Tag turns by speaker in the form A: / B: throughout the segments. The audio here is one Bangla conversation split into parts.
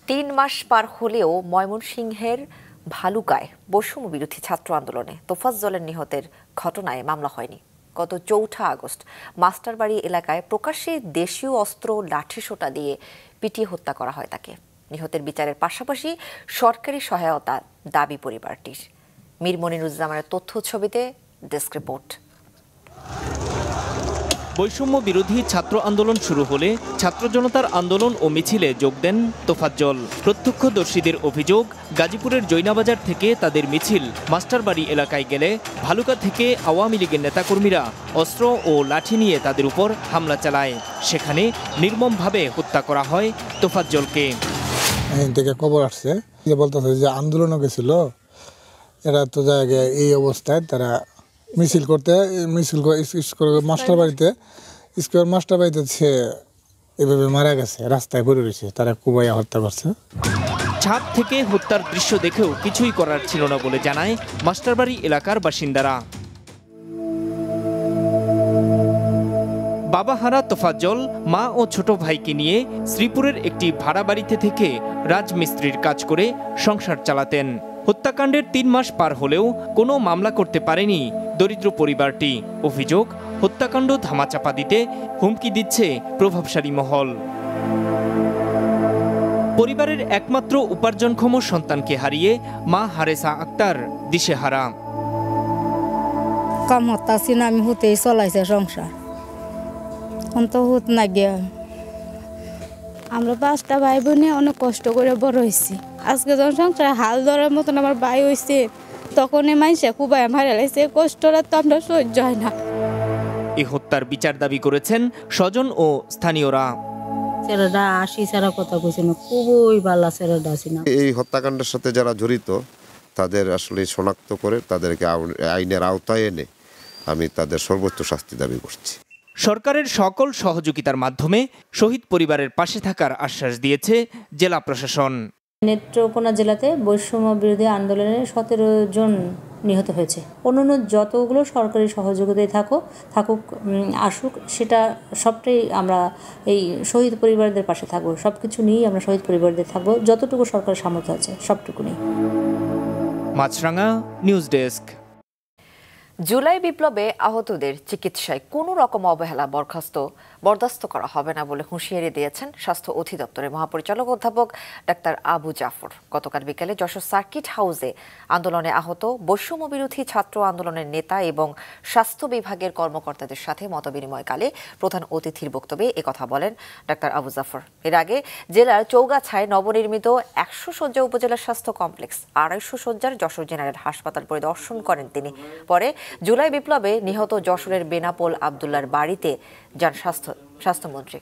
A: ৩ মাস পার হলেও ময়মনসিংহের ভালুকায় বৈষম্য বিরোধী ছাত্র আন্দোলনে তোফাজ্জলের নিহতের ঘটনায় মামলা হয়নি। গত ৪ আগস্ট মাস্টারবাড়ি এলাকায় প্রকাশ্যে দেশীয় অস্ত্র লাঠিসোঁটা দিয়ে পিটিয়ে হত্যা করা হয় তাকে। নিহতের বিচারের পাশাপাশি সরকারি সহায়তা দাবি পরিবারটির। মীর মনিরুজ্জামানের তথ্য ছবিতে ডেস্ক রিপোর্ট।
B: বৈষম্য বিরোধী ছাত্র আন্দোলন শুরু হলে ছাত্র জনতার আন্দোলন ও মিছিলে যোগ দেন তোফাজ্জল। প্রত্যক্ষদর্শীদের অভিযোগ, গাজীপুরের জৈনাবাজার থেকে তাদের মিছিল মাস্টারবাড়ি এলাকায় গেলে ভালুকা থেকে আওয়ামী লীগের নেতাকর্মীরা অস্ত্র ও লাঠি নিয়ে তাদের উপর হামলা চালায়। সেখানে নির্মমভাবে হত্যা করা হয় তোফাজ্জলকে।
C: থেকে খবর আসছে যে বলতেছে যে আন্দোলনও গেছিল, এরা তো জায়গায় এই অবস্থায় তারা মিছিল মাস্টারবাড়িতে সে এভাবে মারা গেছে, রাস্তায় পড়ে রয়েছে, তারা কুবাইয়া হত্যা করছে।
B: ছাদ থেকে হত্যার দৃশ্য দেখেও কিছুই করার ছিল না বলে জানায় মাস্টারবাড়ি এলাকার বাসিন্দারা। বাবাহারা তোফাজ্জল মা ও ছোট ভাইকে নিয়ে শ্রীপুরের একটি ভাড়া বাড়িতে থেকে রাজমিস্ত্রির কাজ করে সংসার চালাতেন। হত্যাকাণ্ডের ৩ মাস পার হলেও কোনো মামলা করতে পারেনি দরিদ্র পরিবারটি। অভিযোগ, হত্যাকাণ্ড ধামাচাপা দিতে হুমকি দিচ্ছে প্রভাবশালী মহল। পরিবারের একমাত্র উপার্জনক্ষম সন্তানকে হারিয়ে মা হারেসা আক্তার দিশেহারা।
D: কাম হতাছি না, আমি হতেই চলাইছে সংসার, অন্ত হত না গিয়া। আমরা 5টা ভাই বোনে অনেক কষ্ট করে বড় হয়েছি। আজকে যখন সংসার হাল ধরার মতন আমার ভাই হয়েছে, তখন এই মানুষে খুবই মারা লাগছে, কষ্টটা তো আমরা সহ্য হয় না।
B: এই হত্যার বিচার দাবি করেছেন স্বজন ও স্থানীয়রা।
D: ছেলেটা আসি ছাড়া কথা বলছি না, খুবই ভালো ছেলেটা আসি না।
E: এই হত্যাকাণ্ডের সাথে যারা জড়িত তাদের আসলে শনাক্ত করে তাদেরকে আইনের আওতায় এনে আমি তাদের সর্বোচ্চ শাস্তি দাবি করছি।
B: সরকারের সকল সহযোগিতার মাধ্যমে শহীদ পরিবারের পাশে থাকার আশ্বাস দিয়েছে জেলা প্রশাসন।
F: নেত্রকোনা জেলাতে বৈষম্য বিরোধী আন্দোলনে 17 জন নিহত হয়েছে। অন্যান্য যতগুলো সরকারি সহযোগিতায় থাকুক আসুক, সেটা সবটাই আমরা এই শহীদ পরিবারদের পাশে থাকবো। সব কিছু নিয়েই আমরা শহীদ পরিবারদের থাকবো, যতটুকু সরকারের সামর্থ্য আছে সবটুকু নিয়ে।
B: মাছরাঙা নিউজ ডেস্ক।
A: জুলাই বিপ্লবে আহতদের চিকিৎসায় কোনো রকম অবহেলা বরদাস্ত করা হবে না বলে হুঁশিয়ারি দিয়েছেন স্বাস্থ্য অধিদপ্তরের মহাপরিচালক অধ্যাপক ডাক্তার আবু জাফর। গতকাল বিকেলে যশোর সার্কিট হাউসে আন্দোলনে আহত বৈষম্য বিরোধী ছাত্র আন্দোলনের নেতা এবং স্বাস্থ্য বিভাগের কর্মকর্তাদের সাথে মতবিনিময়কালে প্রধান অতিথির বক্তব্যে একথা বলেন ডাক্তার আবু জাফর। এর আগে জেলার চৌগাছায় নবনির্মিত 100 শয্যা উপজেলা স্বাস্থ্য কমপ্লেক্স 250 শয্যার যশোর জেনারেল হাসপাতাল পরিদর্শন করেন তিনি। পরে জুলাই বিপ্লবে নিহত যশোরের বেনাপোল আবদুল্লার বাড়িতে যান স্বাস্থ্যমন্ত্রী।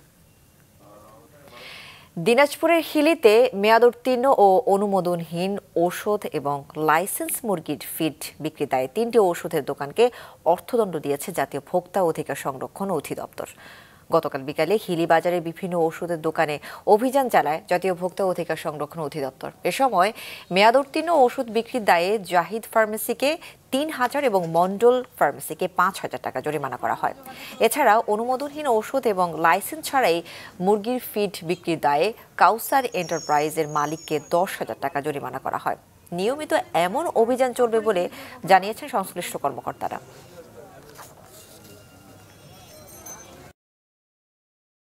A: দিনাজপুরের হিলিতে মেয়াদোত্তীর্ণ ও অনুমোদনহীন ঔষধ এবং লাইসেন্স মুরগির ফিড বিক্রি দায়ে 3টি ঔষধের দোকানকে অর্থদণ্ড দিয়েছে জাতীয় ভোক্তা অধিকার সংরক্ষণ অধিদপ্তর। গতকাল বিকালে হিলি বাজারের বিভিন্ন ওষুধের দোকানে অভিযান চালায় জাতীয় ভোক্তা অধিকার সংরক্ষণ অধিদপ্তর। এ সময় মেয়াদোত্তীর্ণ ওষুধ বিক্রির দায়ে জাহিদ ফার্মেসিকে 3000 এবং মন্ডল ফার্মেসিকে 5000 টাকা জরিমানা করা হয়। এছাড়া অনুমোদনহীন ওষুধ এবং লাইসেন্স ছাড়াই মুরগির ফিড বিক্রির দায়ে কাউসার এন্টারপ্রাইজের মালিককে 10,000 টাকা জরিমানা করা হয়। নিয়মিত এমন অভিযান চলবে বলে জানিয়েছেন সংশ্লিষ্ট কর্মকর্তারা।